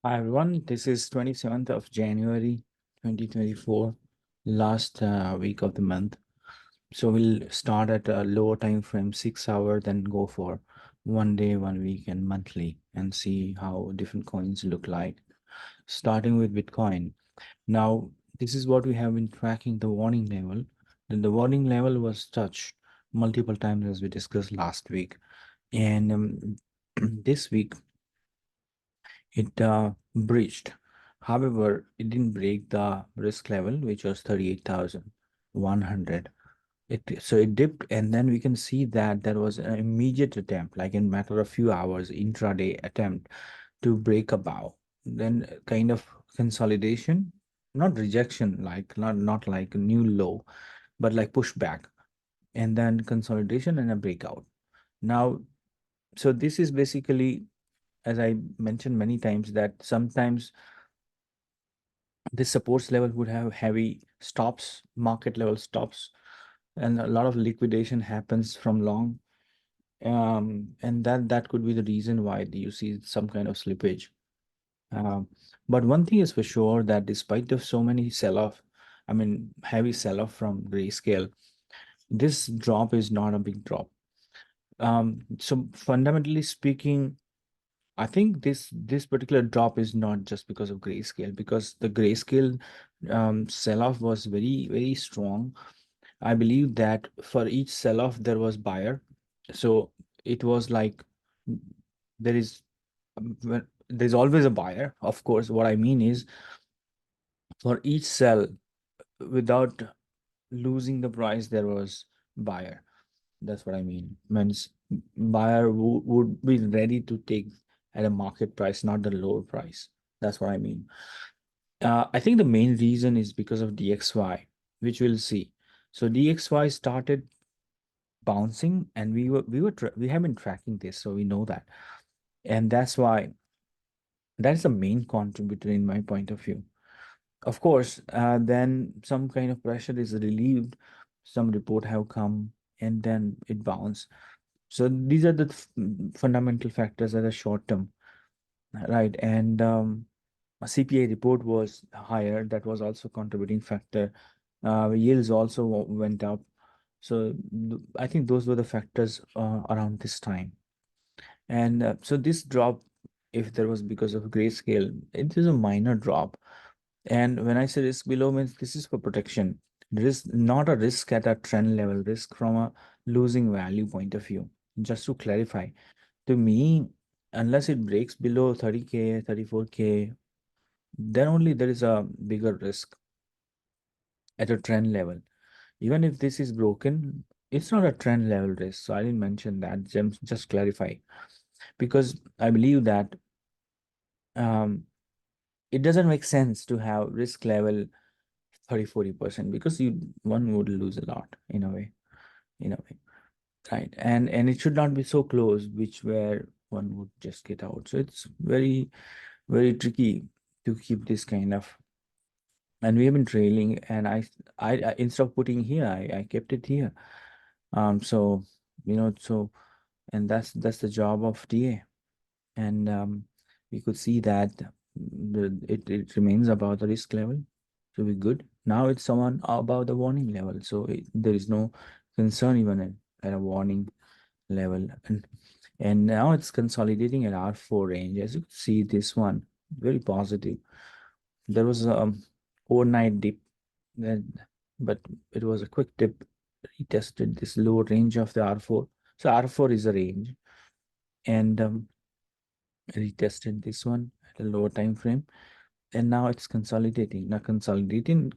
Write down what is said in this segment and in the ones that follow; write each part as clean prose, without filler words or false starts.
Hi everyone, this is 27th of January 2024, last week of the month. So we'll start at a lower time frame, 6 hour, then go for 1 day, 1 week, and monthly, and see how different coins look like. Starting with Bitcoin. Now, this is what we have been tracking the warning level. Then the warning level was touched multiple times as we discussed last week. And this week it breached. However, it didn't break the risk level, which was 38,100. It dipped, and then we can see that there was an immediate attempt, like in matter of few hours, intraday attempt to break above. Then kind of consolidation, not rejection, like not like a new low, but like pushback, and then consolidation and a breakout. Now, so this is basically, as I mentioned many times, that sometimes this supports level would have heavy stops, market level stops, and a lot of liquidation happens from long. And that could be the reason why you see some kind of slippage. Um, but one thing is for sure that despite of so many sell-off, I mean heavy sell-off from Grayscale, this drop is not a big drop. So fundamentally speaking, I think this particular drop is not just because of Grayscale, because the Grayscale sell-off was very strong. I believe that for each sell-off there was buyer, so it was like there is there's always a buyer. Of course, what I mean is for each sell without losing the price, there was buyer. That's what I mean. Means buyer would be ready to take at a market price, not the lower price. That's what I mean. I think the main reason is because of DXY, which we'll see. So DXY started bouncing, and we have been tracking this, so we know that, and that's the main contributor in my point of view. Of course, then some kind of pressure is relieved, some report have come, and then it bounced. So these are the fundamental factors that are short term, right? And a CPI report was higher, that was also contributing factor. Yields also went up. So I think those were the factors around this time. And so this drop, if there was because of grayscale, it is a minor drop. And when I say risk below, means this is for protection. Risk, not a risk at a trend level, risk from a losing value point of view. Just to clarify, to me, unless it breaks below 30K, 34K, then only there is a bigger risk at a trend level. Even if this is broken, it's not a trend level risk. So I didn't mention that. Just clarify, because I believe that um, it doesn't make sense to have risk level 30-40%, because one would lose a lot in a way, right? And it should not be so close, which where one would just get out. So it's very tricky to keep this kind of, and we have been trailing, and I instead of putting here, I kept it here. So so, and that's the job of TA. And we could see that it remains above the risk level, so we're good. Now it's someone above the warning level, so there is no concern even at a warning level. And now it's consolidating at R4 range. As you can see, this one very positive. There was a overnight dip, that, but it was a quick dip. Retested this lower range of the R4. So R4 is a range, and retested this one at a lower time frame, and now it's consolidating. Now consolidation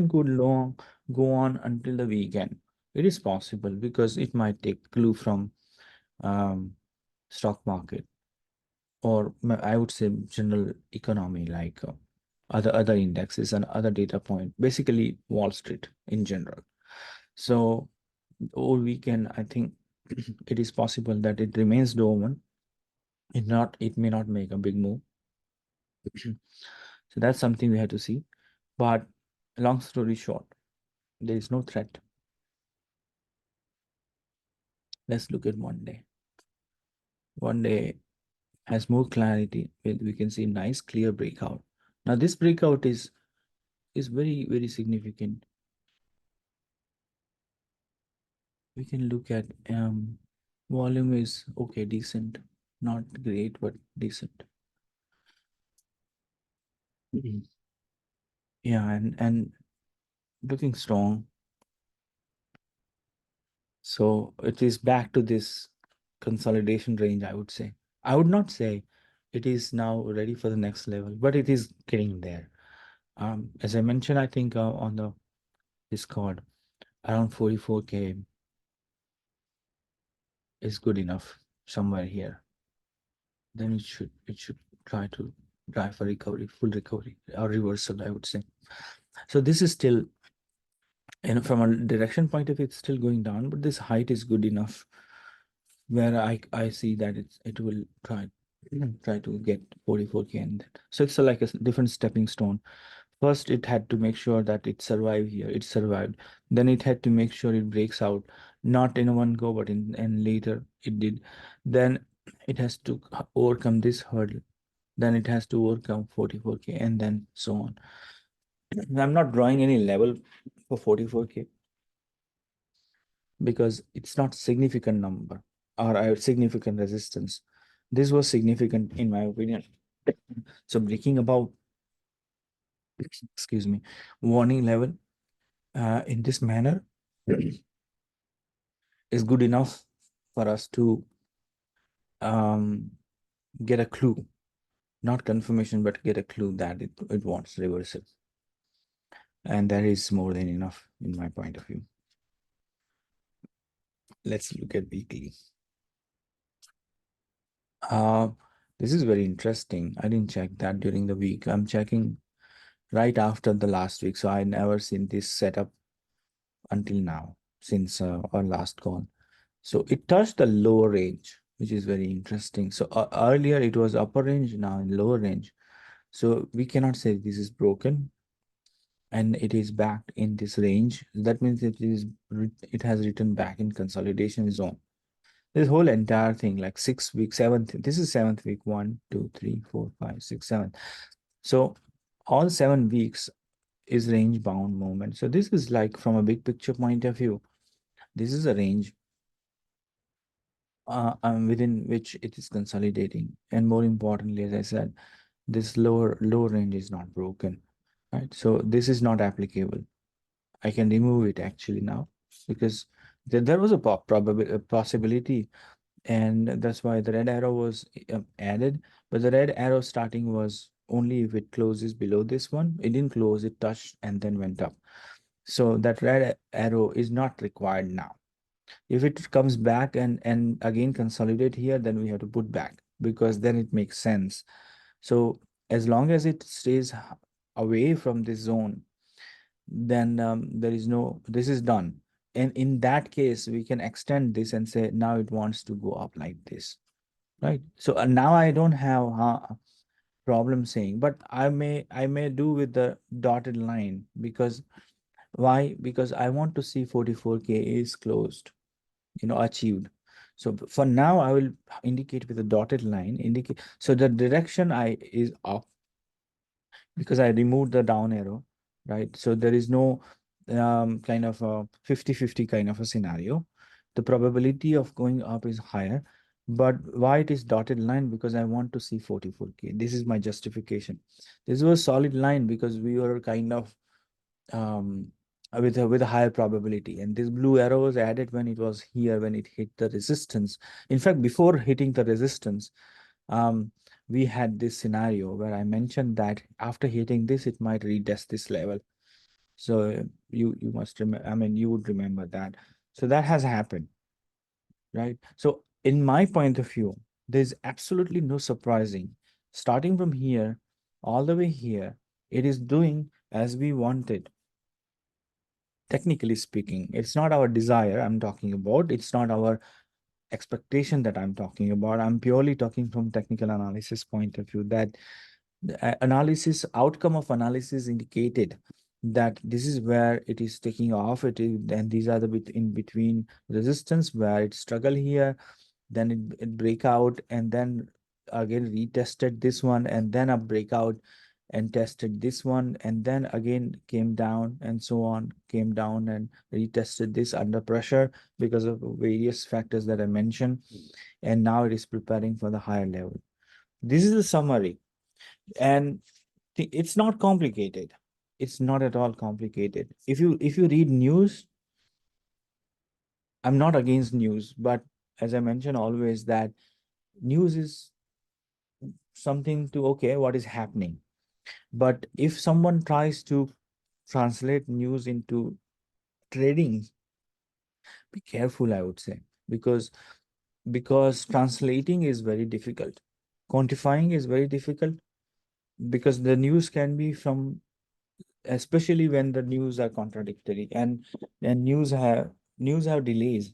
could long go on until the weekend. It is possible because it might take clue from um, stock market, or I would say general economy, like other indexes and other data point, basically Wall Street in general. So all weekend, I think it is possible that it remains dormant. It may not make a big move. So that's something we have to see. But long story short, there is no threat. Let's look at 1 day. 1 day has more clarity. We can see nice clear breakout. Now this breakout is very, very significant. We can look at volume is okay, decent, not great, but decent. Mhm. Yeah, and looking strong. So it is back to this consolidation range, I would say. I would not say it is now ready for the next level, but it is getting there. As I mentioned, I think on the Discord, around 44K is good enough somewhere here. Then it should try to drive for recovery, full recovery or reversal, I would say. So this is still, from a direction point of view, it's still going down, but this height is good enough where I see that it will try to get 44K, and so it's like a different stepping stone. First, it had to make sure that it survived here. It survived. Then it had to make sure it breaks out, not in one go, but in and later it did. Then it has to overcome this hurdle. Then it has to overcome 44K, and then so on. I'm not drawing any level for 44K because it's not significant number or a significant resistance. This was significant in my opinion. So breaking above, excuse me, warning level in this manner is good enough for us to um, get a clue, not confirmation, but get a clue that it wants reversal. And that is more than enough in my point of view. Let's look at weekly. Uh, this is very interesting. I didn't check that during the week. I'm checking right after the last week. So I never seen this setup until now since our last call. So it touched the lower range, which is very interesting. So earlier it was upper range, now in lower range. So we cannot say this is broken and it is back in this range. That means it has returned back in consolidation zone. This whole entire thing, like 6 weeks, seventh, this is seventh week, 1, 2, 3, 4, 5, 6, 7. So all 7 weeks is range bound movement. So this is like from a big picture point of view, this is a range within which it is consolidating. And more importantly, as I said, this lower range is not broken, right? So this is not applicable. I can remove it actually now because there was a probability, a possibility, and that's why the red arrow was added. But the red arrow starting was only if it closes below this one. It didn't close, it touched and then went up. So that red arrow is not required now. If it comes back and again consolidate here, then we have to put back because then it makes sense. So as long as it stays away from this zone, then there is no, this is done. And in that case, we can extend this and say now it wants to go up like this, right? So now I don't have problem saying, but I may do with the dotted line because why? Because I want to see 44K is closed, achieved. So for now, I will indicate with a dotted line, indicate. So the direction I is up because I removed the down arrow, right? So there is no kind of a 50-50 kind of a scenario. The probability of going up is higher, but why it is dotted line? Because I want to see 44K. This is my justification. This was solid line because we were kind of um, with a higher probability. And this blue arrow was added when it was here, when it hit the resistance. In fact, before hitting the resistance, um, we had this scenario where I mentioned that after hitting this, it might retest this level. So you must remember, I mean, you would remember that. So that has happened, right? So in my point of view, there's absolutely no surprising. Starting from here, all the way here, it is doing as we wanted. Technically speaking, it's not our desire I'm talking about. It's not our expectation that I'm talking about. I'm purely talking from technical analysis point of view that the analysis outcome of analysis indicated that this is where it is taking off. It is, and these are the bit in between resistance where it struggle here, then it break out, and then again retested this one, and then a breakout and tested this one, and then again came down, and so on, came down and retested this under pressure because of various factors that I mentioned, and now it is preparing for the higher level. This is the summary, and it's not complicated. It's not at all complicated. If you read news, I'm not against news, but as I mentioned always, that news is something to, okay, what is happening. But if someone tries to translate news into trading, be careful, I would say, because translating is very difficult. Quantifying is very difficult because the news can be from, especially when the news are contradictory, and news have delays.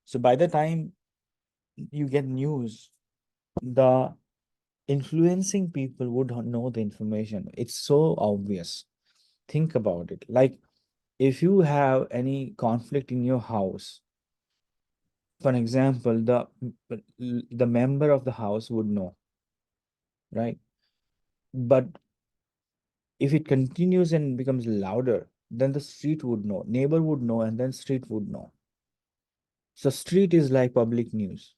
So by the time you get news, the influencing people would know the information. It's so obvious. Think about it. Like, if you have any conflict in your house, for example, the member of the house would know, right? But if it continues and becomes louder, then the street would know, neighbor would know, and then street would know. So street is like public news,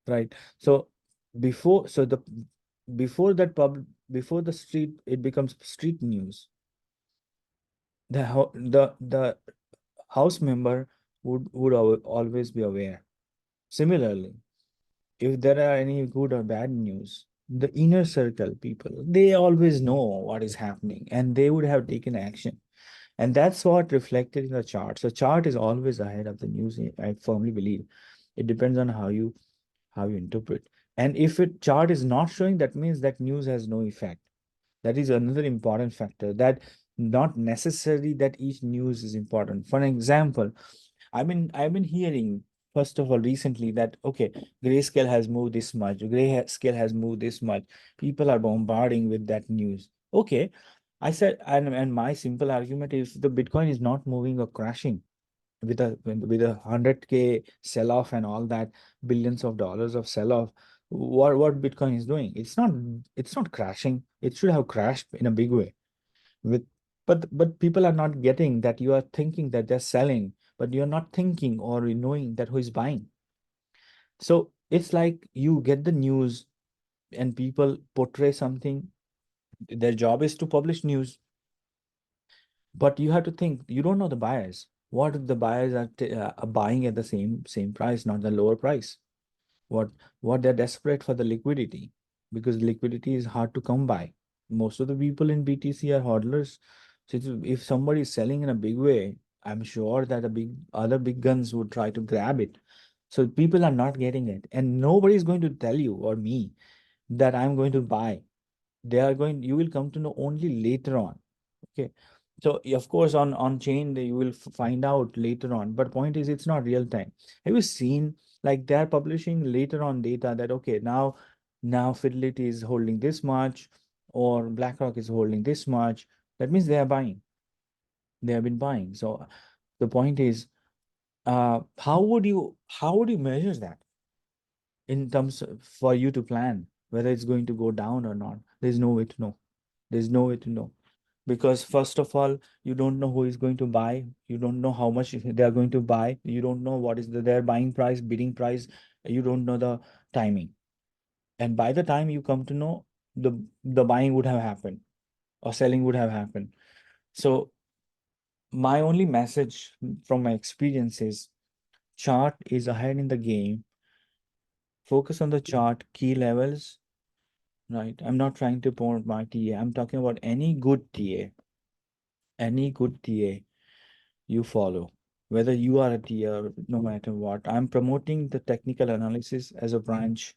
right? So before so the before that pub before the street, it becomes street news. The house member would always be aware. Similarly, if there are any good or bad news, the inner circle people, they always know what is happening, and they would have taken action. And that's what reflected in the chart. So chart is always ahead of the news, I firmly believe. It depends on how you interpret. And if it chart is not showing, that means that news has no effect. That is another important factor, that not necessarily that each news is important. For example, I've been hearing, first of all, recently, that okay, grayscale has moved this much, grayscale has moved this much. People are bombarding with that news. Okay, I said, and my simple argument is, the Bitcoin is not moving or crashing with a 100K sell off and all that, billions of dollars of sell off. What Bitcoin is doing? It's not crashing. It should have crashed in a big way. With but people are not getting that. You are thinking that they're selling, but you're not thinking or knowing that who is buying. So it's like you get the news, and people portray something. Their job is to publish news, but you have to think, you don't know the buyers. What if the buyers are buying at the same price, not the lower price? What they're desperate for, the liquidity, because liquidity is hard to come by. Most of the people in BTC are hodlers. So if somebody is selling in a big way, I'm sure that a big other big guns would try to grab it. So people are not getting it, and nobody is going to tell you or me that I'm going to buy. You will come to know only later on. Okay. So of course, on chain, you will find out later on, but point is, it's not real time. Have you seen, like, they're publishing later on data that, okay, now Fidelity is holding this much, or BlackRock is holding this much. That means they are buying. They have been buying. So the point is, how would you measure that, in terms of, for you to plan whether it's going to go down or not? There's no way to know. There's no way to know, because first of all, you don't know who is going to buy. You don't know how much they are going to buy. You don't know what is their buying price, bidding price. You don't know the timing. And by the time you come to know, the buying would have happened, or selling would have happened. So my only message from my experience is, chart is ahead in the game. Focus on the chart, key levels, right? I'm not trying to promote my TA. I'm talking about any good TA. Any good TA you follow, whether you are a tier, no matter what. I'm promoting the technical analysis as a branch,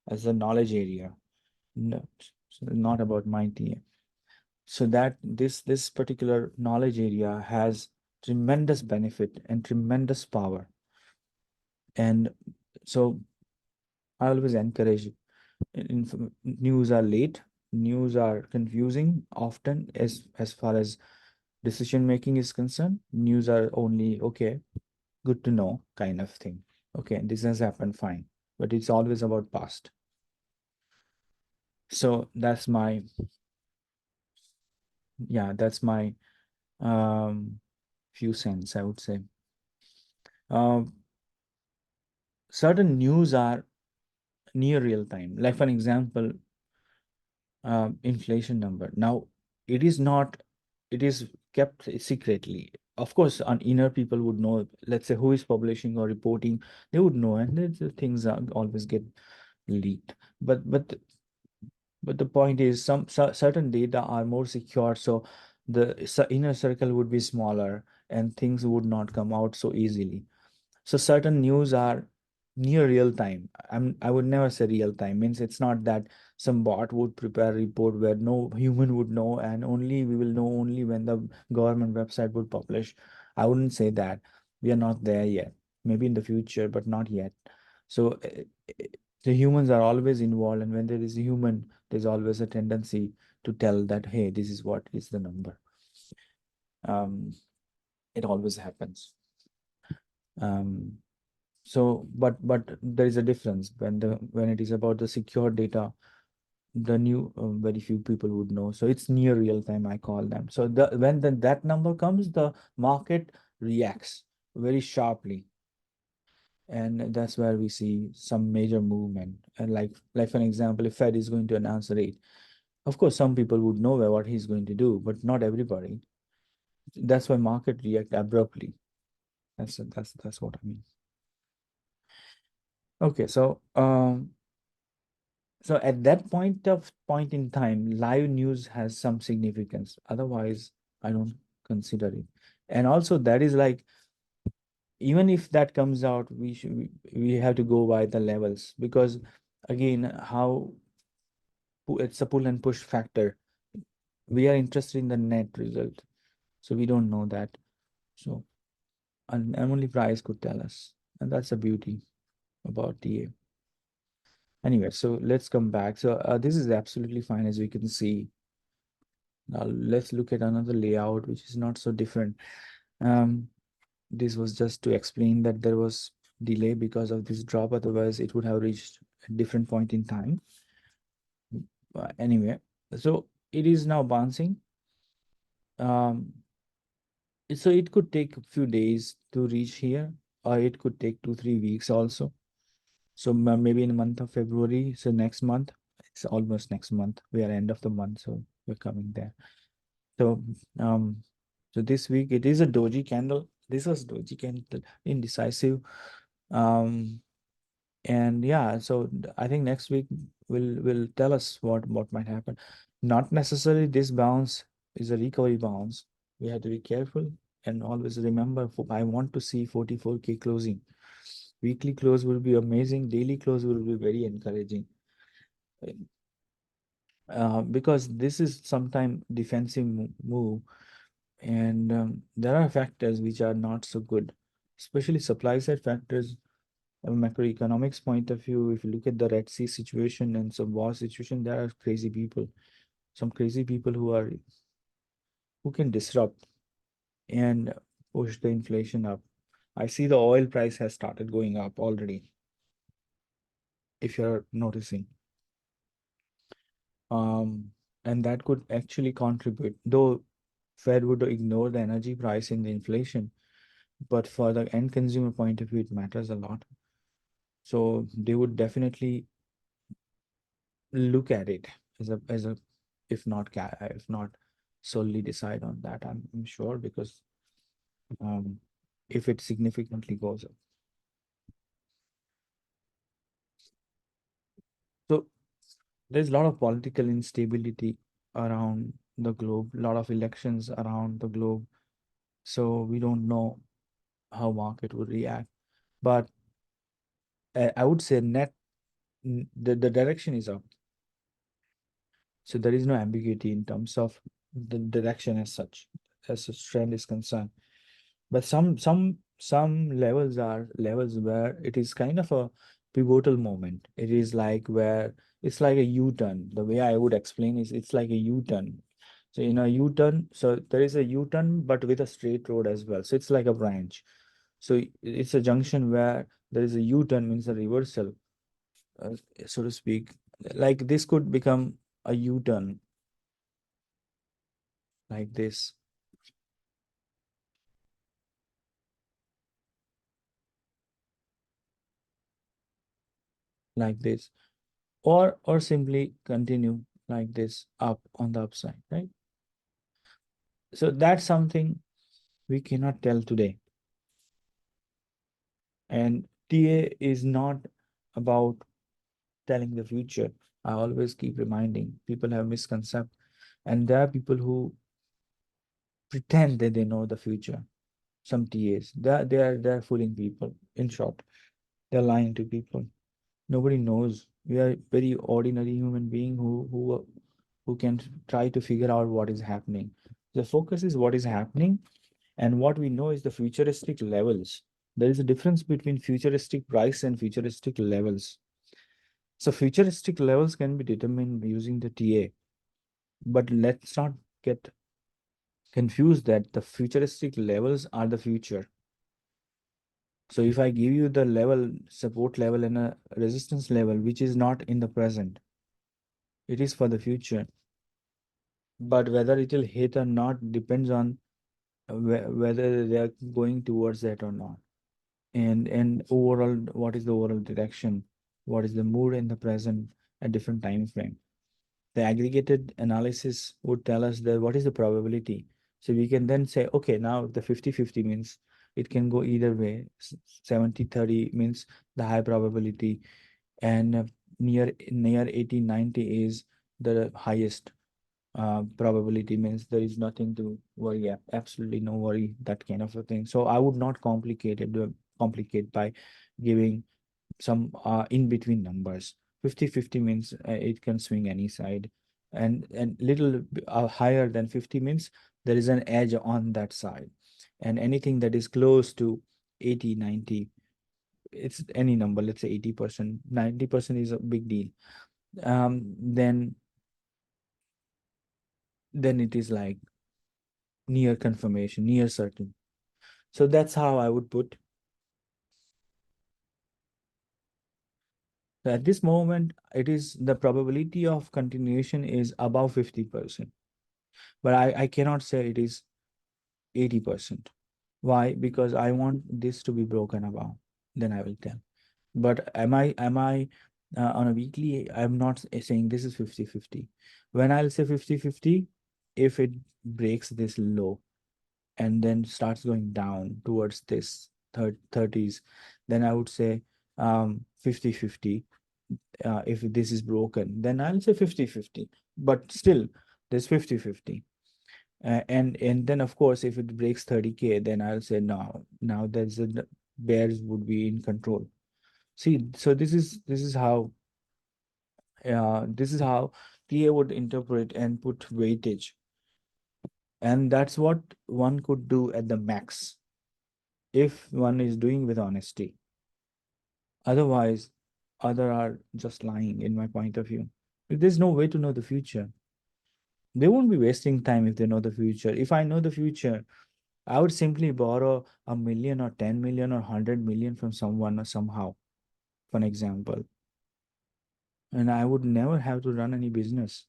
as a knowledge area. No, so not about my TA. So that this particular knowledge area has tremendous benefit and tremendous power. And so I always encourage, news are late, news are confusing often, as far as decision making is concerned. News are only, okay, good to know kind of thing. Okay, this has happened, fine. but it's always about past. So that's my, yeah, that's my um few cents, I would say. Um, Certain news are near real time. Like for an example, inflation number. Now, it is not, it is kept secretly. Of course, on inner people would know, let's say who is publishing or reporting, they would know, and the things are always get leaked. But the point is, certain data are more secure, so the inner circle would be smaller, and things would not come out so easily. So certain news are near real time. I would never say real time. Means it's not that some bot would prepare a report where no human would know, and only we will know only when the government website would publish. I wouldn't say that. We are not there yet. Maybe in the future, but not yet. So the humans are always involved, and when there is a human, there's always a tendency to tell that, hey, this is what is the number. Um, it always happens. Um, So, but there is a difference when it is about the secure data, the new very few people would know. So it's near real time, I call them. So when that number comes, the market reacts very sharply, and that's where we see some major movement. And like for an example, if Fed is going to announce a rate, of course some people would know what he's going to do, but not everybody. That's why market react abruptly. That's what I mean. Okay, so at that point in time, live news has some significance. Otherwise, I don't consider it. And also that is like, even if that comes out, we have to go by the levels, because again, how it's a pull and push factor. We are interested in the net result, so we don't know that. So an only price could tell us, and that's the beauty about TA. Anyway, so let's come back. So this is absolutely fine, as we can see. Now let's look at another layout which is not so different. Um, this was just to explain that there was delay because of this drop, otherwise it would have reached a different point in time. Anyway, so it is now bouncing. Um, so it could take a few days to reach here, or it could take 2, 3 weeks also. So maybe in the month of February, so next month, it's almost next month. We are end of the month, so we're coming there. So um so this week it is a doji candle. This was doji candle, indecisive. Um and yeah, so I think next week will tell us what might happen. Not necessarily this bounce is a recovery bounce. We have to be careful and always remember, I want to see 44K closing. Weekly close will be amazing. Daily close will be very encouraging. Because this is sometime defensive move, and there are factors which are not so good, especially supply side factors. A macroeconomics point of view, if you look at the Red Sea situation and some war situation, there are crazy people, some crazy people who can disrupt and push the inflation up. I see the oil price has started going up already, if you're noticing. um and that could actually contribute, though Fed would ignore the energy price in the inflation, but for the end consumer point of view, it matters a lot. So they would definitely look at it as a if not solely decide on that. I'm sure, because um, if it significantly goes up. So there's a lot of political instability around the globe, a lot of elections around the globe. So we don't know how market would react. But I would say the direction is up. So there is no ambiguity in terms of the direction as such, as a trend is concerned. But some levels are levels where it is kind of a pivotal moment. It is like where it's like a U-turn. The way I would explain is it's like a U-turn. So in a U-turn, so there is a U-turn, but with a straight road as well. So it's like a branch. So it's a junction where there is a U-turn, means a reversal. so to speak, like this could become a U-turn like this, like this, or simply continue like this up on the upside, right? So that's something we cannot tell today. And TA is not about telling the future. I always keep reminding people have misconcept, and there are people who pretend that they know the future. Some TAs, they're fooling people. In short, they're lying to people. Nobody knows. We are very ordinary human being who can try to figure out what is happening. The focus is what is happening, and what we know is the futuristic levels. There is a difference between futuristic price and futuristic levels. So futuristic levels can be determined using the TA, but let's not get confused that the futuristic levels are the future. So if I give you the level, support level and a resistance level, which is not in the present, it is for the future. But whether it will hit or not depends on whether they are going towards that or not. And overall, what is the overall direction? What is the mood in the present at different time frame? The aggregated analysis would tell us that what is the probability. So we can then say, okay, now the 50-50 means it can go either way. 70-30 means the high probability, and near 80-90 is the highest probability, means there is nothing to worry, absolutely no worry, that kind of a thing. So I would not complicate by giving some in between numbers. 50-50 means it can swing any side, and little higher than 50 means there is an edge on that side, and anything that is close to 80-90, it's any number, let's say 80%, 90% is a big deal. Then it is like near confirmation, near certain. So that's how I would put. So at this moment, it is the probability of continuation is above 50%, but I cannot say it is 80%. Why? Because I want this to be broken above. Then I will tell. But am I on a weekly? I'm not saying this is 50-50. When I'll say 50-50, if it breaks this low and then starts going down towards this 30s, then I would say 50-50. If this is broken, then I'll say 50-50. But still, there's 50-50. And then of course, if it breaks 30K, then I'll say no. Now there's the bears would be in control. See, so this is how TA would interpret and put weightage, and that's what one could do at the max if one is doing with honesty. Otherwise, other are just lying, in my point of view. There's no way to know the future. They won't be wasting time if they know the future. If I know the future, I would simply borrow 1 million or 10 million or 100 million from someone or somehow, for an example. And I would never have to run any business.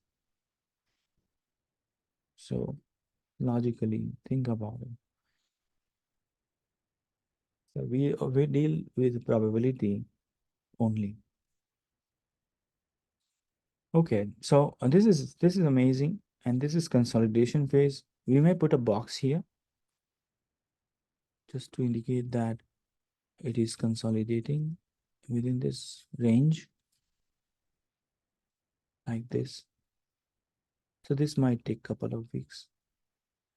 So logically, think about it. So we deal with probability only. Okay, so this is amazing, and this is consolidation phase. We may put a box here just to indicate that it is consolidating within this range like this. So this might take a couple of weeks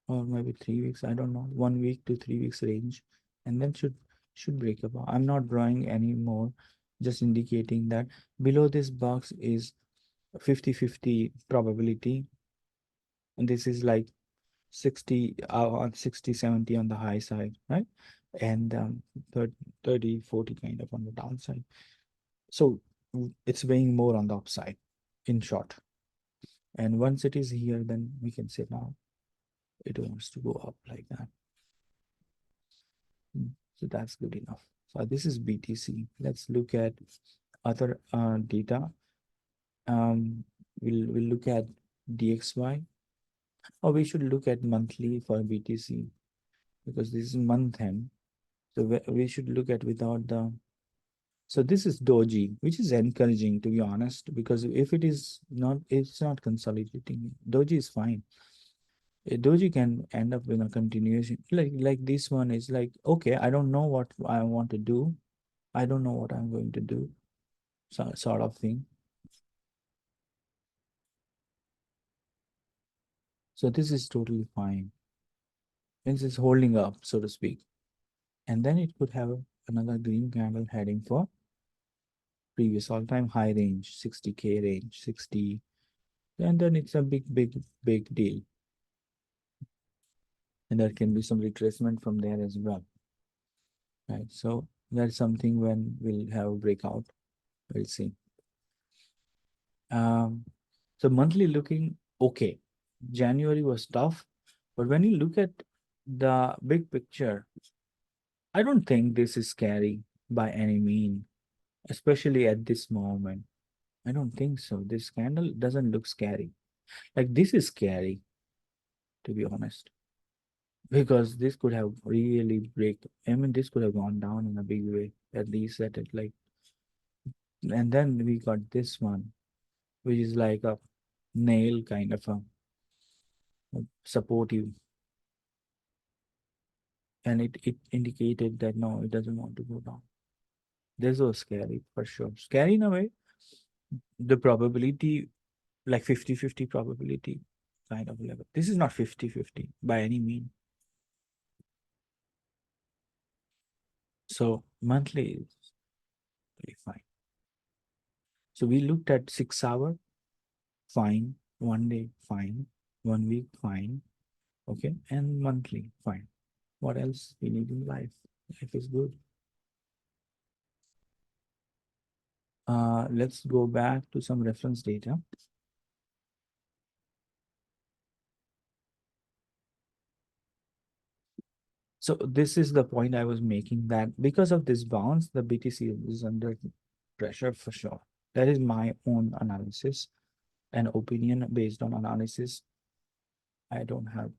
or maybe 3 weeks. I don't know, 1 week to 3 weeks range, and then should break up. I'm not drawing any more, just indicating that below this box is 50-50 probability, and this is like 60 on 60-70 on the high side, right? And 30-40 kind of on the downside. So it's weighing more on the upside, in short. And once it is here, then we can say now it wants to go up like that. So that's good enough. So this is BTC. Let's look at other data. Um, we'll look at DXY, or we should look at monthly for BTC because this is month end. So we should look at without the. So this is doji, which is encouraging to be honest, because if it is not, it's not consolidating. Doji is fine. A doji can end up in a continuation. Like this one is like, okay, I don't know what I want to do. I don't know what I'm going to do. Sort of thing. So this is totally fine. This is holding up, so to speak. And then it could have another green candle heading for previous all-time high range, 60K range, 60. And then it's a big deal. And there can be some retracement from there as well. Right. So that's something when we'll have a breakout. We'll see. Um, so monthly looking okay. January was tough, but when you look at the big picture, I don't think this is scary by any mean, especially at this moment. I don't think so. This candle doesn't look scary. Like this is scary, to be honest, because this could have really break. I mean, this could have gone down in a big way. At least at it like, and then we got this one, which is like a nail kind of a supportive, and it indicated that no, it doesn't want to go down. This was scary for sure. Scary in a way. The probability, like 50-50 probability kind of level. This is not 50-50 by any mean. So monthly is pretty fine. So we looked at 6 hour, fine. 1 day, fine. 1 week, fine. Okay. And monthly, fine. What else we need in life? Life is good. Let's go back to some reference data. So this is the point I was making, that because of this bounce, the BTC is under pressure for sure. That is my own analysis and opinion based on analysis. I don't have,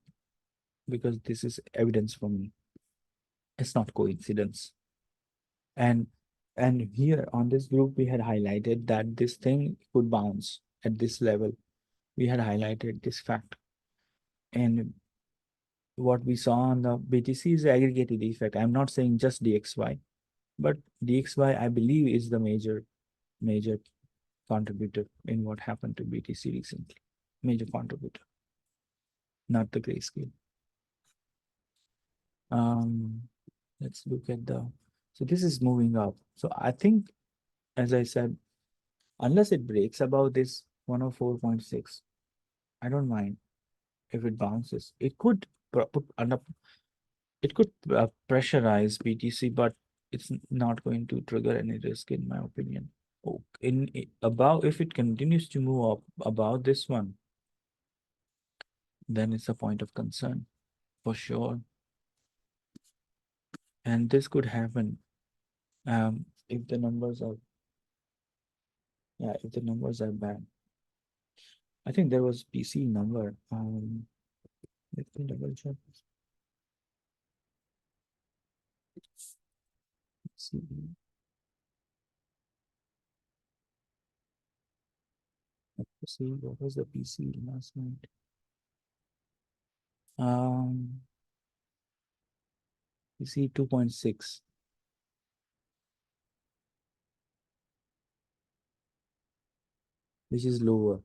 because this is evidence for me. It's not coincidence. And here on this group, we had highlighted that this thing could bounce at this level. We had highlighted this fact. And what we saw on the BTC is the aggregated effect. I'm not saying just DXY, but DXY, I believe, is the major contributor in what happened to BTC recently. Major contributor, not the grayscale. Um, let's look at the, so this is moving up. So I think, as I said, unless it breaks above this 104.6, I don't mind if it bounces. It could put under, it could pressurize BTC, but it's not going to trigger any risk in my opinion. Oh, above, if it continues to move up above this one, then it's a point of concern for sure. And this could happen if the numbers are, yeah, if the numbers are bad. I think there was PC number. Let me double check. See, see what was the PC last night? PC 2.6, which is lower.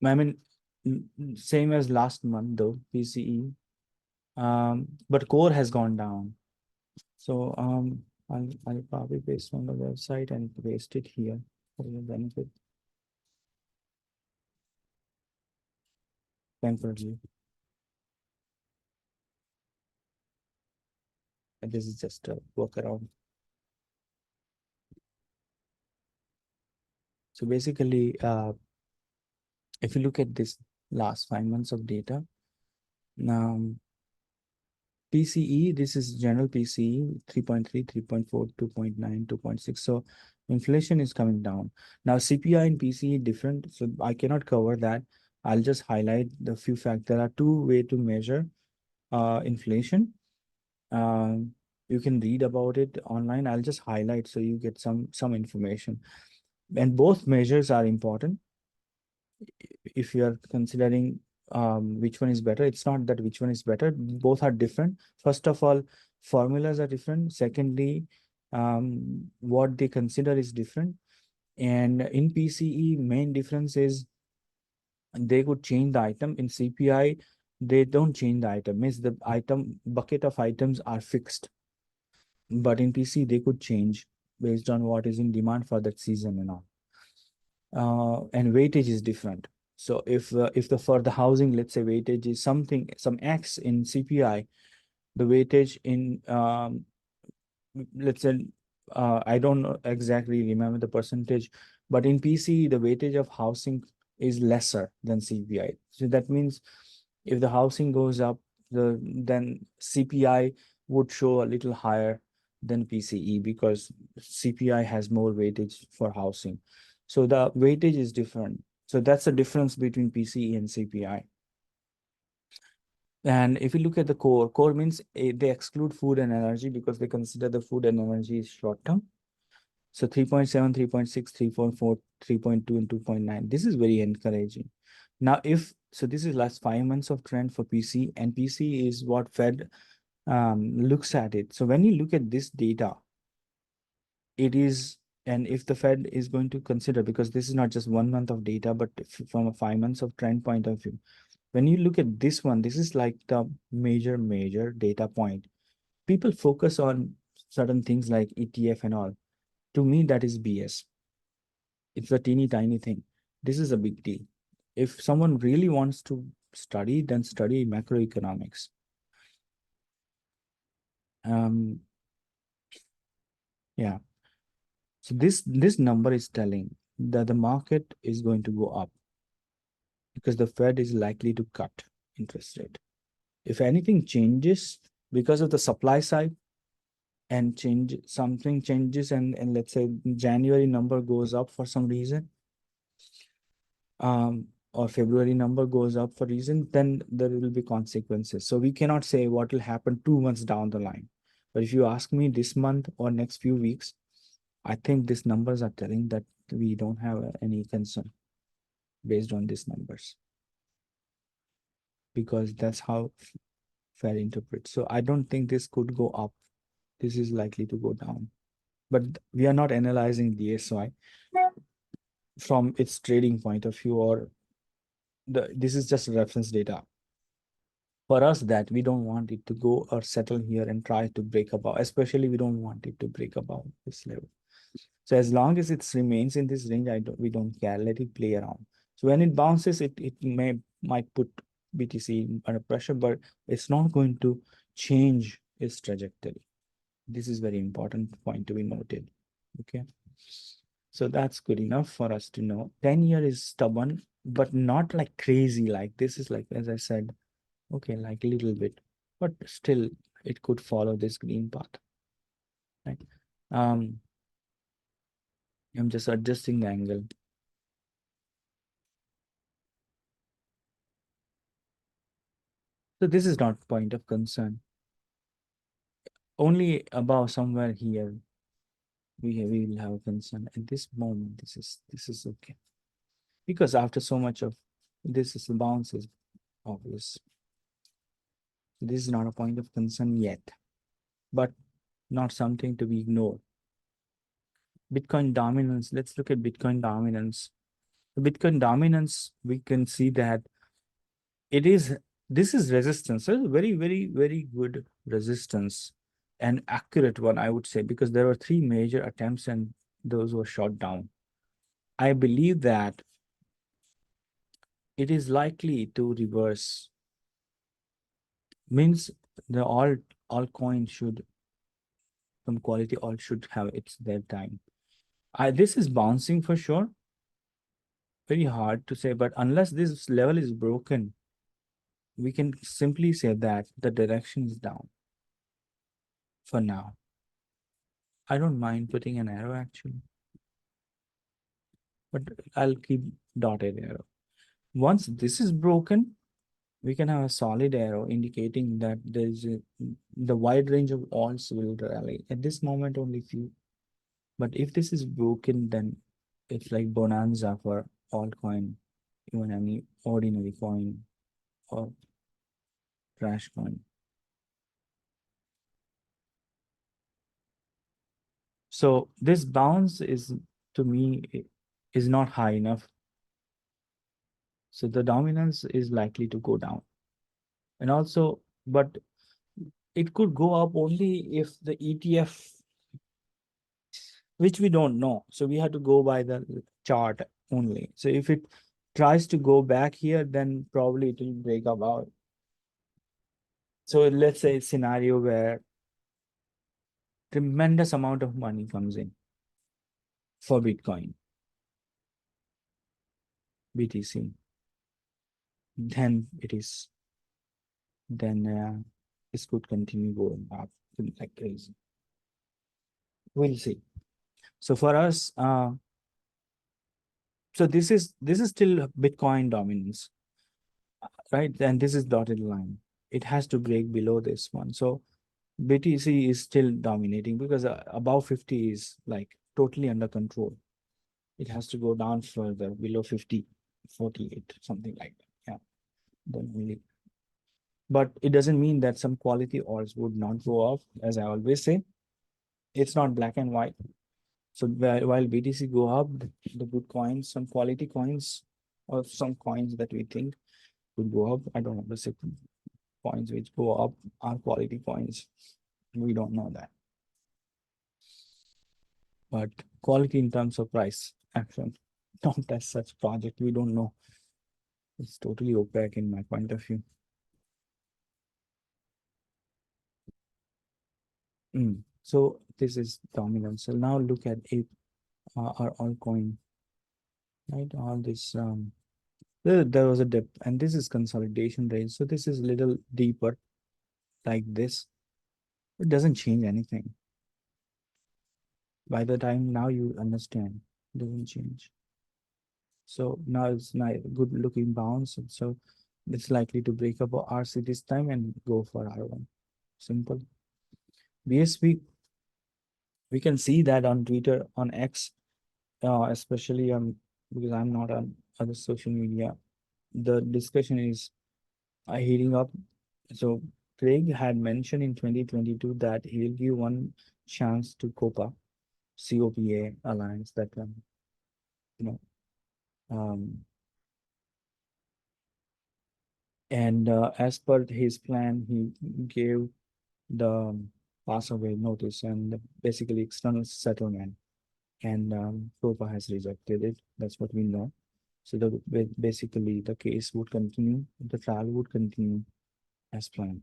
I mean, same as last month though, PCE. But core has gone down. So I'll probably paste on the website and paste it here for your benefit temporarily. And this is just a workaround. So basically, if you look at this last 5 months of data. Now, PCE, this is general PCE 3.3, 3.4, 2.9, 2.6. So inflation is coming down. Now CPI and PCE different, so I cannot cover that. I'll just highlight the few facts. There are two ways to measure inflation. Um, you can read about it online. I'll just highlight so you get some information. And both measures are important if you are considering which one is better. It's not that which one is better, both are different. First of all, formulas are different. Secondly, what they consider is different. And in PCE, main difference is they could change the item. In CPI, they don't change the item, means the item bucket of items are fixed. But in PC, they could change based on what is in demand for that season and all. And weightage is different. So if the for the housing, let's say weightage is something, some X in CPI, the weightage in let's say I don't know exactly remember the percentage, but in PC the weightage of housing is lesser than CPI. So that means if the housing goes up, then CPI would show a little higher than PCE because CPI has more weightage for housing. So the weightage is different. So that's the difference between PCE and CPI. And if you look at the core means they exclude food and energy because they consider the food and energy is short term. So 3.7, 3.6, 3.4, 3.2, and 2.9. This is very encouraging. Now, so this is last 5 months of trend for PC, and PC is what Fed looks at it. So when you look at this data, it is, and if the Fed is going to consider, because this is not just 1 month of data, but from a 5 months of trend point of view, when you look at this one, this is like the major data point. People focus on certain things like ETF and all. To me, that is BS. It's a teeny tiny thing. This is a big deal. If someone really wants to study, then study macroeconomics. Um, yeah. So this number is telling that the market is going to go up because the Fed is likely to cut interest rate. If anything changes because of the supply side and something changes, and let's say January number goes up for some reason, or February number goes up for reason, then there will be consequences. So we cannot say what will happen 2 months down the line. But if you ask me this month or next few weeks, I think these numbers are telling that we don't have any concern based on these numbers because that's how Fed interprets. So I don't think this could go up. This is likely to go down. But we are not analyzing the SY from its trading point of view, or this is just reference data for us, that we don't want it to go or settle here and try to break above, especially we don't want it to break above this level. So as long as it remains in this range, we don't care, let it play around. So when it bounces, it might put BTC under pressure, but it's not going to change its trajectory. This is very important point to be noted. Okay, so that's good enough for us to know 10-year is stubborn, but not like crazy. Like this is like, as I said, okay, like a little bit, but still it could follow this green path, right? Um, I'm just adjusting the angle. So this is not point of concern. Only above somewhere here we will have a concern. At this moment, this is okay. Because after so much of this is the bounce is obvious. This is not a point of concern yet, but not something to be ignored. Bitcoin dominance. Let's look at Bitcoin dominance. The Bitcoin dominance, we can see that it is, this is resistance. So very good resistance, and accurate one, I would say, because there were three major attempts and those were shot down. I believe that it is likely to reverse. Means the all coins should, some quality all should have its their time. This is bouncing for sure. very hard to say, but unless this level is broken, we can simply say that the direction is down for now. I don't mind putting an arrow actually, but I'll keep dotted arrow. Once this is broken, we can have a solid arrow indicating that the wide range of alts will rally. At this moment, only few. But if this is broken, then it's like bonanza for altcoin, even any ordinary coin or trash coin. So this bounce is, to me, is not high enough. So the dominance is likely to go down. And also, but it could go up only if the ETF, which we don't know. So we have to go by the chart only. So if it tries to go back here, then probably it will break about. So let's say a scenario where tremendous amount of money comes in for Bitcoin, BTC, then this could continue going up like crazy. We'll see. So for us, so this is still Bitcoin dominance, right? And this is dotted line. It has to break below this one. So BTC is still dominating because above 50 is like totally under control. It has to go down further below 50, 48, something like that. Yeah. Then only. But it doesn't mean that some quality alts would not go off. As I always say, it's not black and white. So while BTC go up, the good coins, some quality coins, or some coins that we think would go up. I don't know the coins which go up are quality coins. We don't know that. But quality in terms of price action, not as such project. We don't know. It's totally opaque in my point of view. So this is dominance. So now look at our altcoin, right? All this there was a dip, and this is consolidation range. So this is a little deeper, like this. It doesn't change anything. By the time now you understand, it doesn't change. So now it's nice, good looking bounce. And so it's likely to break up RC this time and go for R1. Simple. BSV, we can see that on Twitter, on X, especially because I'm not on other social media. The discussion is heating up. So Craig had mentioned in 2022 that he'll give one chance to COPA alliance that you know um, and as per his plan, he gave the pass away notice and basically external settlement, and COPA has rejected it. That's what we know. So basically the case would continue, the trial would continue as planned.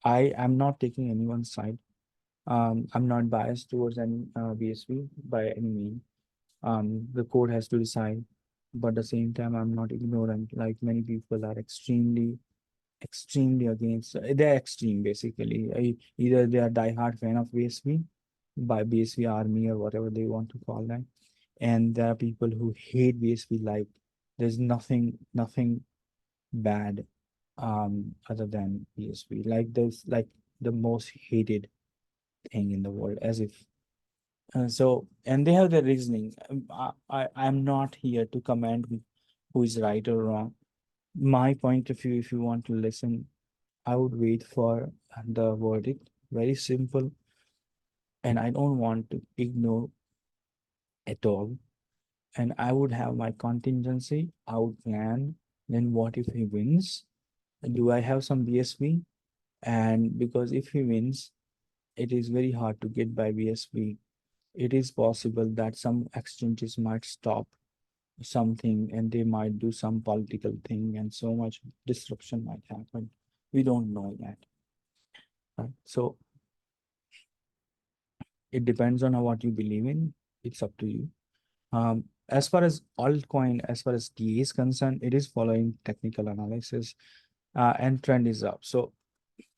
I am not taking anyone's side. I'm not biased towards any BSV by any means. The court has to decide, but at the same time, I'm not ignorant. Like many people are extremely against. They're extreme basically. Either they are diehard fan of BSV, by BSV army or whatever they want to call that, and there are people who hate BSV. Like there's nothing bad other than BSV. Like there's like the most hated thing in the world, as if so, and they have their reasoning. I'm not here to comment who is right or wrong. My point of view, if you want to listen, I would wait for the verdict. Very simple, and I don't want to ignore at all. And I would have my contingency. I would plan. Then what if he wins? Do I have some BSV? And because if he wins, it is very hard to get by BSV. It is possible that some exchanges might stop something and they might do some political thing and so much disruption might happen. We don't know yet. Right? So it depends on what you believe in. It's up to you. as far as altcoin, as far as TA is concerned, it is following technical analysis, and trend is up. So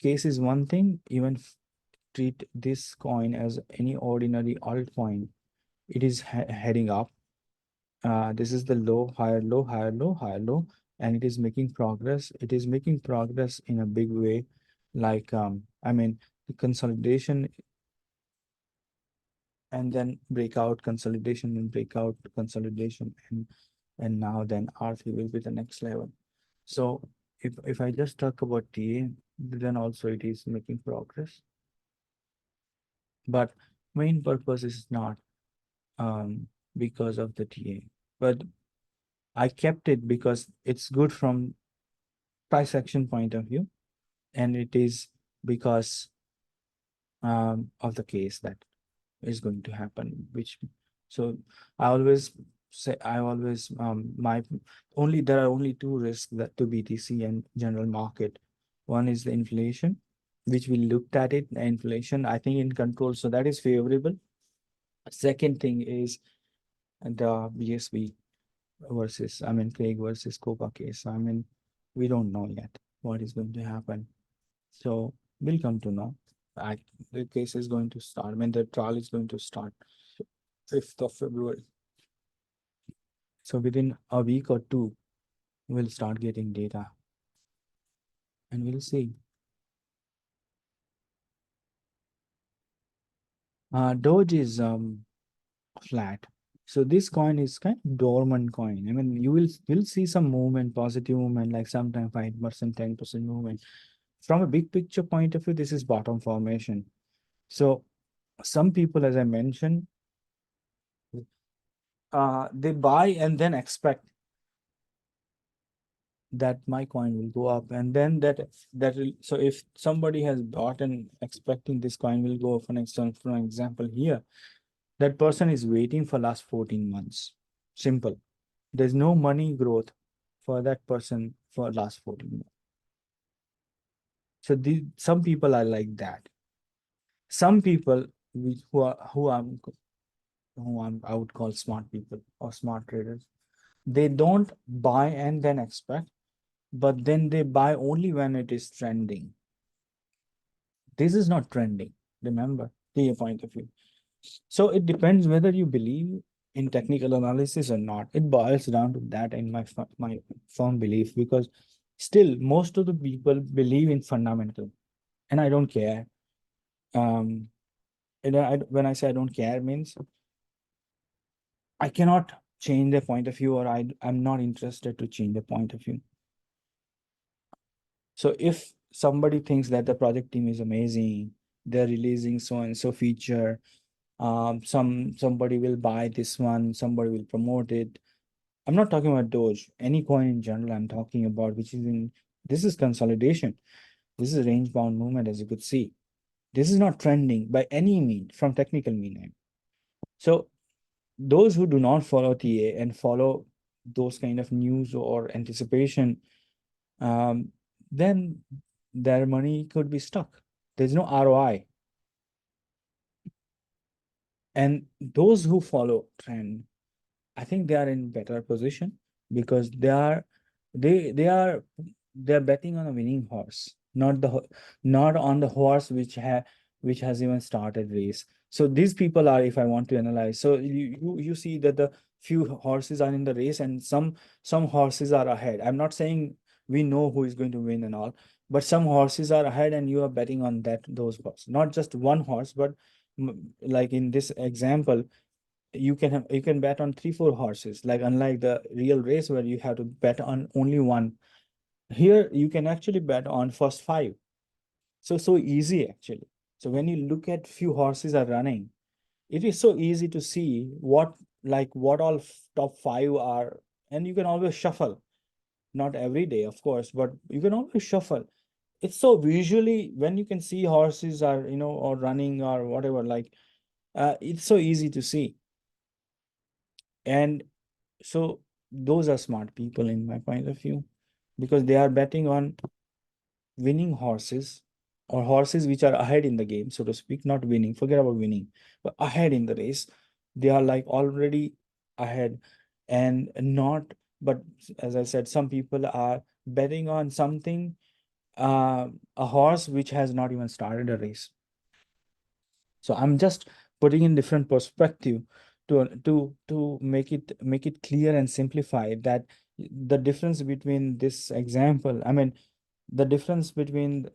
case is one thing, even treat this coin as any ordinary altcoin. It is heading up. This is the low, higher low, higher low, higher low, and it is making progress. It is making progress in a big way. Like, I mean, the consolidation and then breakout, consolidation and breakout, consolidation, and now then RT will be the next level. So if I just talk about TA, then also it is making progress. But main purpose is not because of the TA, but I kept it because it's good from price action point of view, and it is because of the case that is going to happen. Which, so I always say, I always my only there are only two risks that to BTC and general market. One is the inflation, which we looked at it. Inflation, I think, in control, so that is favorable. Second thing is the BSV versus, I mean, Craig versus Copa case. I mean, we don't know yet what is going to happen. So we'll come to know. I, the case is going to start. I mean, the trial is going to start 5th of February. So within a week or two, we'll start getting data and we'll see. Doge is flat. So this coin is kind of dormant coin. I mean, you'll see some movement, positive movement, like sometimes 5%, 10% movement. From a big picture point of view, this is bottom formation. So some people, as I mentioned, they buy and then expect that my coin will go up, and then that will, so if somebody has bought and expecting this coin will go up, for example here, that person is waiting for last 14 months. Simple. There's no money growth for that person for last 14 months. So some people are like that. Some people who I would call smart people or smart traders, they don't buy and then expect, but then they buy only when it is trending. This is not trending, remember, to your point of view. So it depends whether you believe in technical analysis or not. It boils down to that in my firm belief, because still most of the people believe in fundamental, and I don't care. Um, when I say I don't care means I cannot change their point of view, or I'm not interested to change the point of view. So if somebody thinks that the project team is amazing, they're releasing so and so feature, somebody will buy this one, somebody will promote it. I'm not talking about Doge, any coin in general I'm talking about, which is in, this is consolidation. This is range bound movement, as you could see. This is not trending by any mean from technical mean. So those who do not follow TA and follow those kind of news or anticipation, um, then their money could be stuck. There's no ROI. And those who follow trend, I think they are in better position, because they are they're betting on a winning horse, not on the horse which has even started race. So these people are, if I want to analyze, so you see that the few horses are in the race, and some horses are ahead. I'm not saying we know who is going to win and all, but some horses are ahead and you are betting on those horses, not just one horse, but like in this example, you can bet on 3 4 horses, like unlike the real race where you have to bet on only one. Here you can actually bet on first 5. So easy actually. So when you look at few horses are running, it is so easy to see what all top 5 are, and you can always shuffle. Not every day, of course, but you can always shuffle. It's so visually, when you can see horses are, or running or whatever, like it's so easy to see. And so those are smart people in my point of view, because they are betting on winning horses, or horses which are ahead in the game, so to speak, not winning, forget about winning, but ahead in the race. They are like already ahead. and not, but as I said, some people are betting on something, uh, a horse which has not even started a race. So I'm just putting in different perspective to make it clear and simplify that the difference between this example, I mean, the difference between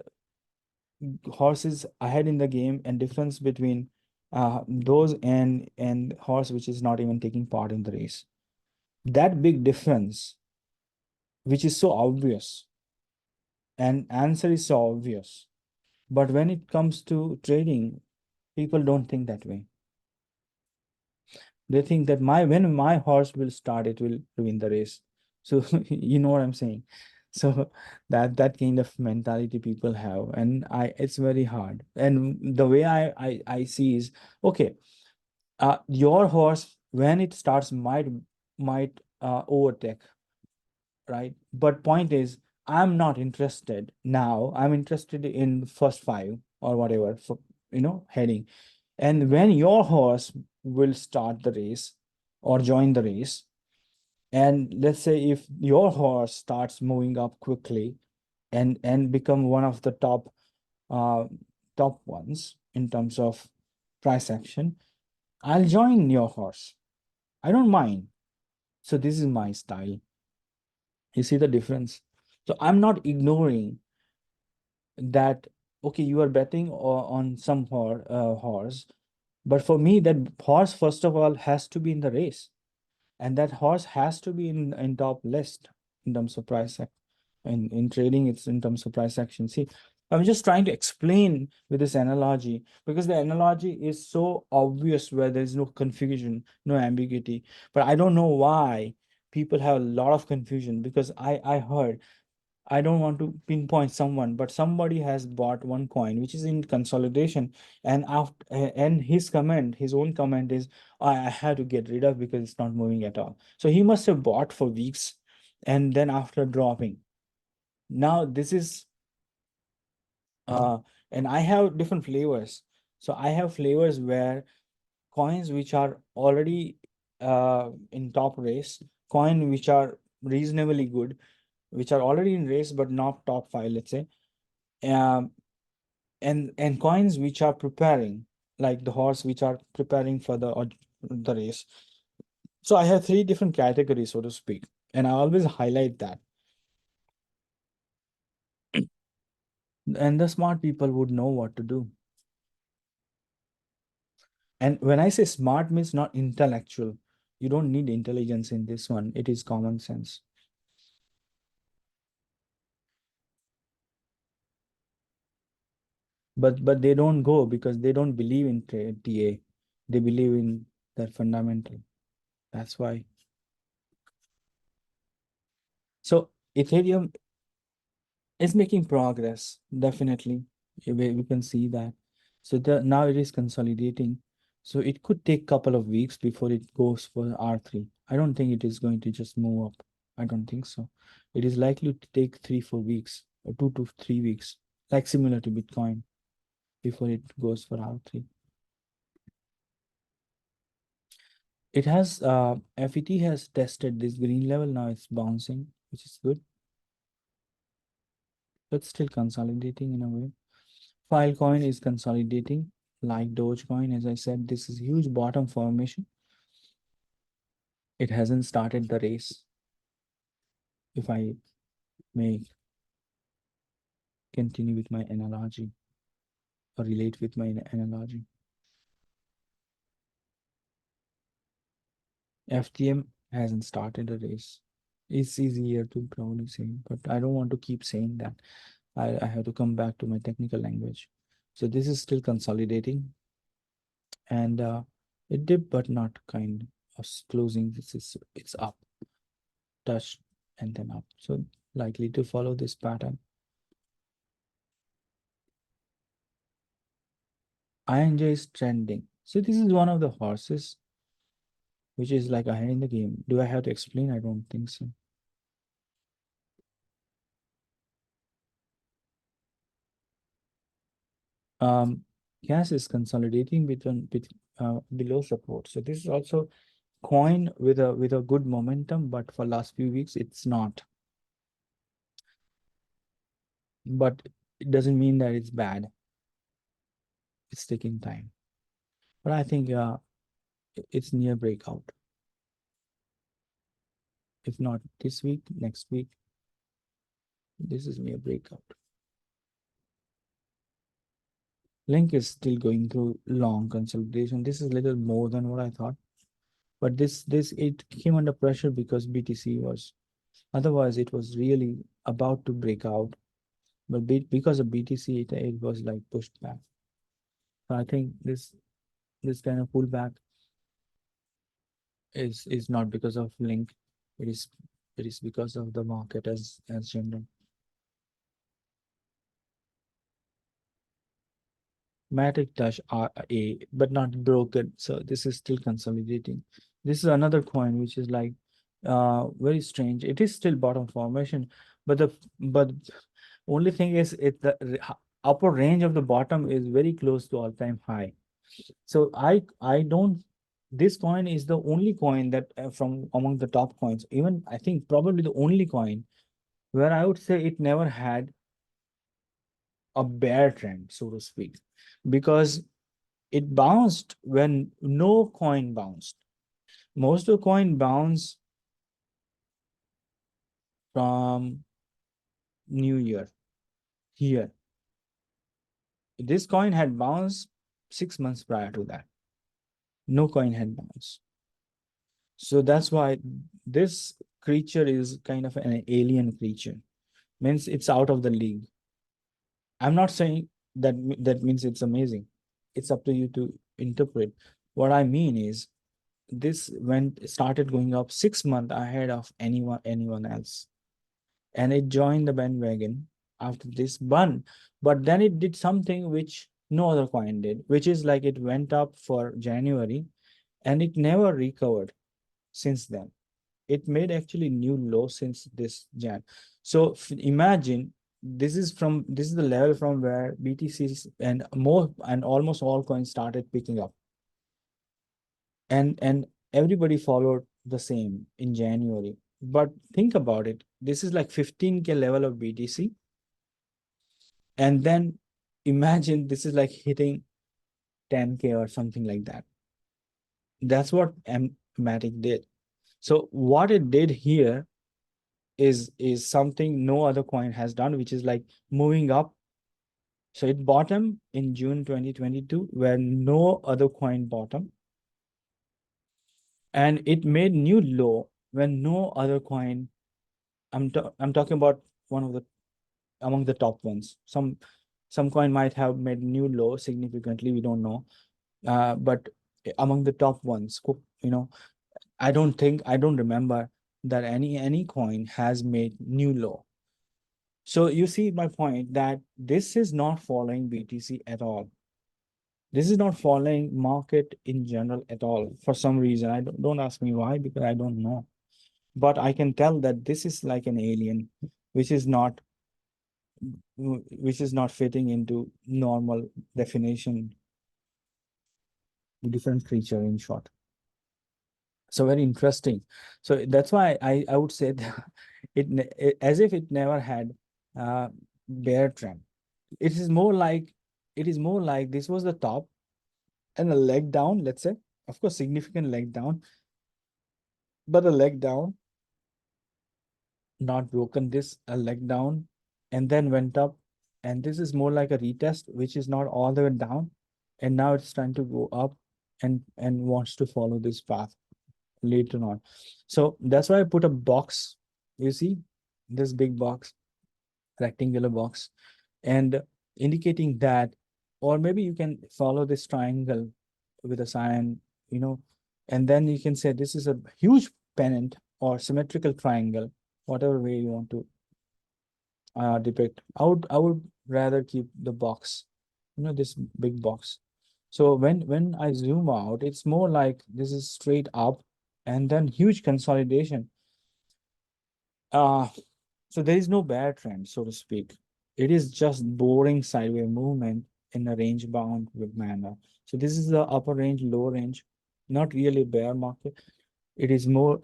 horses ahead in the game and difference between those and horse which is not even taking part in the race. That big difference, which is so obvious, and answer is so obvious. But when it comes to trading, people don't think that way. They think that my when my horse will start, it will win the race. So you know what I'm saying. So that kind of mentality people have, and it's very hard. And the way I see is, okay, your horse when it starts might overtake, right? But point is, I'm not interested now. I'm interested in first five or whatever for, heading. And when your horse will start the race or join the race, and let's say if your horse starts moving up quickly and become one of the uh top ones in terms of price action, I'll join your horse. I don't mind. So this is my style. You see the difference? So I'm not ignoring that. Okay, you are betting on some horse, but for me, that horse first of all has to be in the race, and that horse has to be in top list in terms of in trading. It's in terms of price action. See, I'm just trying to explain with this analogy because the analogy is so obvious where there's no confusion, no ambiguity. But I don't know why people have a lot of confusion, because I heard, I don't want to pinpoint someone, but somebody has bought one coin which is in consolidation, and after and his own comment is, I had to get rid of because it's not moving at all. So he must have bought for weeks, and then after dropping. Now this is and I have different flavors. So I have flavors where coins which are already in top race, coin which are reasonably good, which are already in race but not top five, let's say, um, and coins which are preparing, like the horse which are preparing for the race. So I have three different categories, so to speak, and I always highlight that. And the smart people would know what to do. And when I say smart means not intellectual, you don't need intelligence in this one. It is common sense. But they don't go because they don't believe in TA. They believe in that fundamental. That's why. So Ethereum is making progress, definitely. We can see that. So now it is consolidating. So it could take couple of weeks before it goes for R3. I don't think it is going to just move up. I don't think so. It is likely to take 3-4 weeks or 2 to 3 weeks, like similar to Bitcoin, before it goes for R3. It has FET has tested this green level. Now it's bouncing, which is good, but still consolidating in a way. Filecoin is consolidating like Dogecoin. As I said, this is huge bottom formation. It hasn't started the race, if I may continue with my analogy or relate with my analogy. FTM hasn't started a race. It's easier to probably say, but I don't want to keep saying that. I have to come back to my technical language. So this is still consolidating, and it dipped, but not kind of closing. It's up, touched, and then up. So likely to follow this pattern. INJ is trending. So this is one of the horses which is like ahead in the game. Do I have to explain? I don't think so. Um, gas is consolidating below support. So this is also coin with a good momentum, but for last few weeks it's not. But it doesn't mean that it's bad. It's taking time. But I think it's near breakout. If not this week, next week, this is near breakout. Link is still going through long consolidation. This is a little more than what I thought. But this it came under pressure because BTC was, otherwise it was really about to break out. But because of BTC, it was like pushed back. So I think this kind of pullback is not because of Link. It is because of the market as general. Matic Touch RA, but not broken. So this is still consolidating. This is another coin which is like very strange. It is still bottom formation, but the but only thing is upper range of the bottom is very close to all-time high. So I don't. This coin is the only coin that from among the top coins, even I think probably the only coin where I would say it never had a bear trend, so to speak, because it bounced when no coin bounced. Most of the coin bounce from New Year here. This coin had bounced 6 months prior to that. No coin had bounced. So that's why this creature is kind of an alien creature. Means it's out of the league. I'm not saying that means it's amazing. It's up to you to interpret. What I mean is this went started going up 6 months ahead of anyone else, and it joined the bandwagon after this bun. But then it did something which no other coin did, which is like it went up for January and it never recovered since then. It made actually new low since this Jan. So imagine this is the level from where BTCs and more and almost all coins started picking up, and everybody followed the same in January. But think about it, this is like 15K level of BTC, and then imagine this is like hitting 10K or something like that. That's what Matic did. So what it did here is something no other coin has done, which is like moving up. So it bottomed in June 2022 where no other coin bottomed, and it made new low when no other coin. I'm talking about one of the among the top ones. Some coin might have made new low significantly. We don't know, but among the top ones, you know, I don't remember that any coin has made new low. So you see my point that this is not following BTC at all. This is not following market in general at all for some reason. I don't ask me why, because I don't know. But I can tell that this is like an alien, which is not which is not fitting into normal definition, different creature in short. So very interesting. So that's why I would say that it as if it never had bear trend. It is more like this was the top and a leg down, let's say. Of course, significant leg down, but a leg down, not broken this, a leg down, and then went up. And this is more like a retest, which is not all the way down. And now it's trying to go up and wants to follow this path later on. So that's why I put a box. You see this big box, rectangular box, and indicating that, or maybe you can follow this triangle with a sign, you know, and then you can say this is a huge pennant or symmetrical triangle, whatever way you want to depict. I would rather keep the box, you know, this big box. So when I zoom out, it's more like this is straight up and then huge consolidation. Uh, so there is no bear trend, so to speak. It is just boring sideways movement in a range bound manner. So this is the upper range, lower range, not really bear market. it is more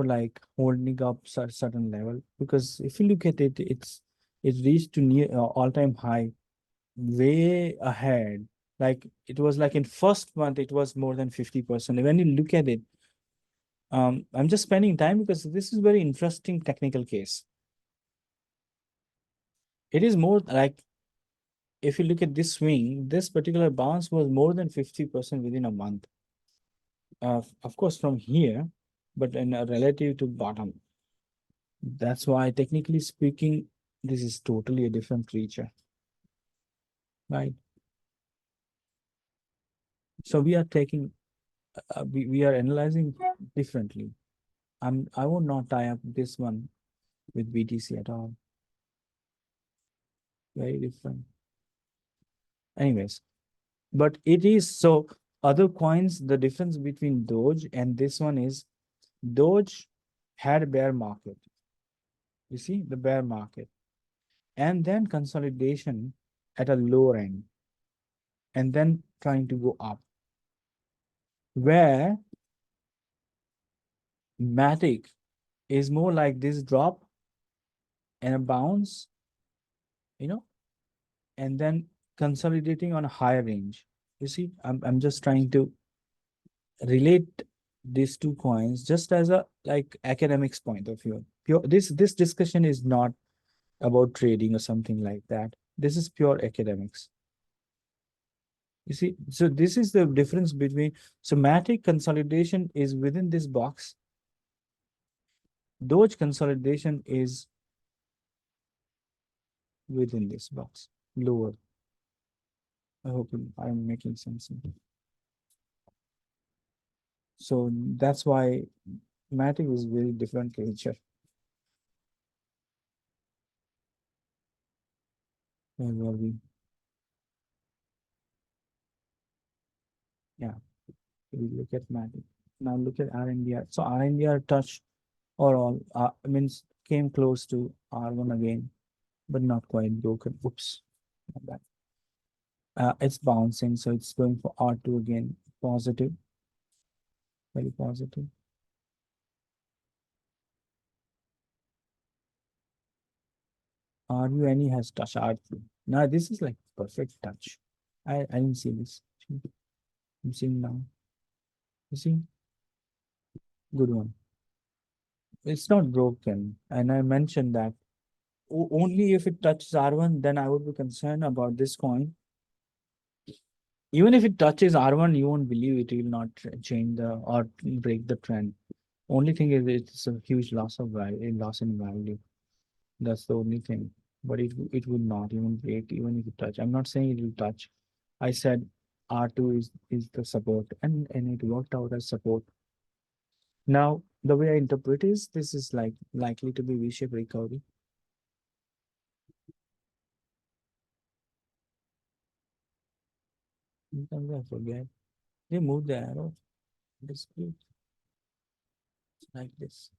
like holding up certain level, because if you look at it, it reached to near all-time high way ahead. Like it was like in first month it was more than 50%. When you look at it, I'm just spending time because this is very interesting technical case. It is more like, if you look at this swing, this particular bounce was more than 50% within a month. Of course, from here, but in a relative to bottom. That's why, technically speaking, this is totally a different creature, right? So we are taking, we are analyzing differently. I will not tie up this one with BTC at all. Very different. Anyways, but it is so, other coins, the difference between Doge and this one is Doge had a bear market. You see the bear market, and then consolidation at a lower end, and then trying to go up. Where Matic is more like this drop and a bounce, you know, and then consolidating on a higher range. You see, I'm just trying to relate these two coins just as a like academics point of view. Pure, this discussion is not about trading or something like that. This is pure academics. You see, so this is the difference between somatic consolidation is within this box. Doge consolidation is within this box, lower. I hope I'm making sense. So that's why Matic is very different creature. Where were we? Yeah, we look at Matic. Now look at RNDR. So RNDR touched or all means came close to R1 again, but not quite broken. Oops. Not bad. It's bouncing, so it's going for R2 again. Positive, very positive. RUNE has touch R3. Now this is like perfect touch. I didn't see this. I'm seeing now. You see? Good one. It's not broken. And I mentioned that only if it touches R1, then I would be concerned about this coin. Even if it touches R1, you won't believe it will not change the or break the trend. Only thing is it's a huge loss of value, loss in value. That's the only thing. But it would not even break even if it touch. I'm not saying it will touch. I said R2 is the support, and it worked out as support. Now the way I interpret is this is like likely to be V-shaped recovery. Sometimes I forget. They move the arrow. Display like this.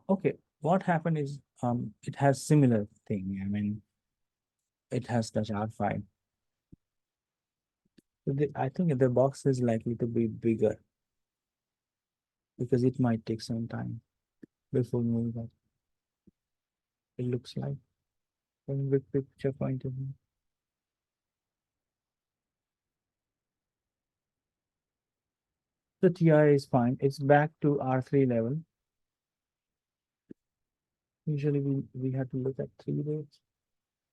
Okay. What happened is it has similar thing. I mean, it has touch R5. So I think the box is likely to be bigger because it might take some time before moving back. It looks like from a big picture point of view. The TI is fine. It's back to R3 level. Usually we have to look at 3 days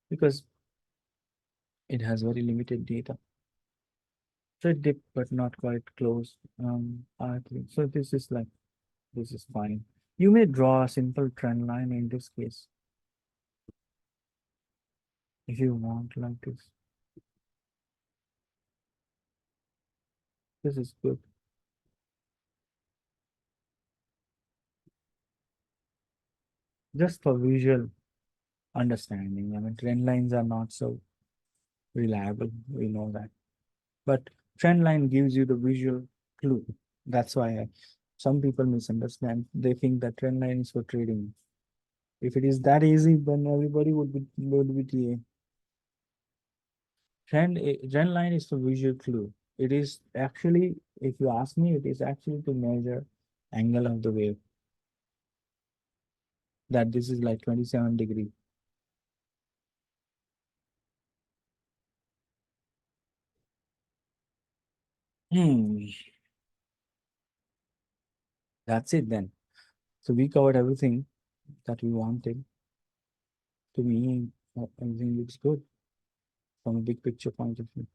because it has very limited data. So it dipped, but not quite close. R3. So this is fine. You may draw a simple trend line in this case if you want like this. This is good. Just for visual understanding. I mean, trend lines are not so reliable. We know that. But trend line gives you the visual clue. That's why some people misunderstand. They think that trend line is for trading. If it is that easy, then everybody would be TA. Trend line is the visual clue. It is actually, if you ask me, it is actually to measure angle of the wave. That this is like 27 degree. Hmm. That's it then. So we covered everything that we wanted. To me, everything looks good from a big picture point of view.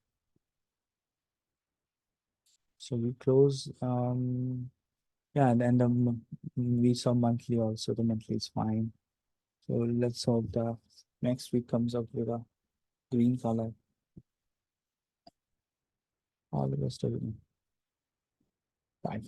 So we close. Yeah, and we saw monthly also. The monthly is fine. So let's hope the next week comes up with a green color. All the rest of it. Bye.